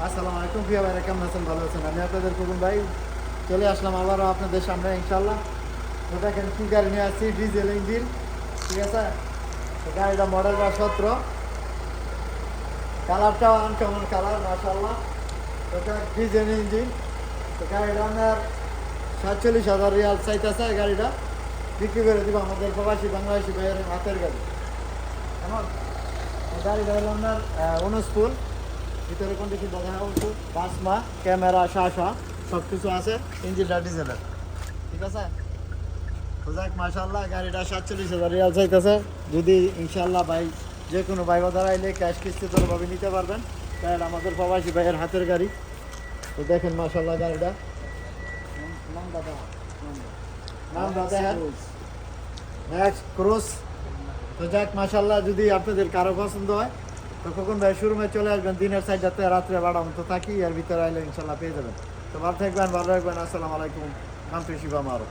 আসসালামু আলাইকুম প্রিয় ভাইরা, কেমন আছেন? ভালো আছেন? আমি আপনাদের কুকুন ভাই চলে আসলাম আবারও আপনাদের সামনে ইনশাল্লাহ। তো দেখেন কি গাড়ি নিয়ে আসছি, ডিজেল ইঞ্জিন, ঠিক আছে। তো গাড়িটা মডেল বা 17, কালারটাও আনকমন কালার মাশাআল্লাহ। তো ডিজেল ইঞ্জিন, তো গাড়িটা আপনার 47,000 রিয়াল চাইতেছে। গাড়িটা বিক্রি করে দিব আমাদের প্রবাসী বাংলাদেশি ভাইয়ের হাতের গাড়ি। কেমন? গাড়িটা হলো আপনার 19 ফুল, ভিতরে কন্ডিশন দেখা উঠু, বাসমা, ক্যামেরা, শাসা সব কিছু আছে। ইঞ্জিনটা ডিজেলের, ঠিক আছে। তো যাক মাশাআল্লাহ, গাড়িটা 47,000 রিয়াল চাইতেছে। যদি ইনশাআল্লাহ ভাই যে কোনো ভাই বাজার আইলে ক্যাশ কিস্তি তোরভাবে নিতে পারবেন, কারণ আমাদের প্রবাসী ভাইয়ের হাতের গাড়ি। তো দেখেন মাশাআল্লাহ গাড়িটা নামটা দেখেন, নেক্সট ক্রস। তো যাক মাশাআল্লাহ, যদি আপনাদের কারো পছন্দ হয় তো কখন ভাই শোরুমে চলে আসবেন। দিনের সাইডটাতে রাত্রে বাড়াম তো থাকি, এর ভিতরে আইলে ইনশাল্লাহ পেয়ে যাবেন। তো ভালো থাকবেন, ভালো রাখবেন। আসসালামু আলাইকুম, নাম শিবা মারো।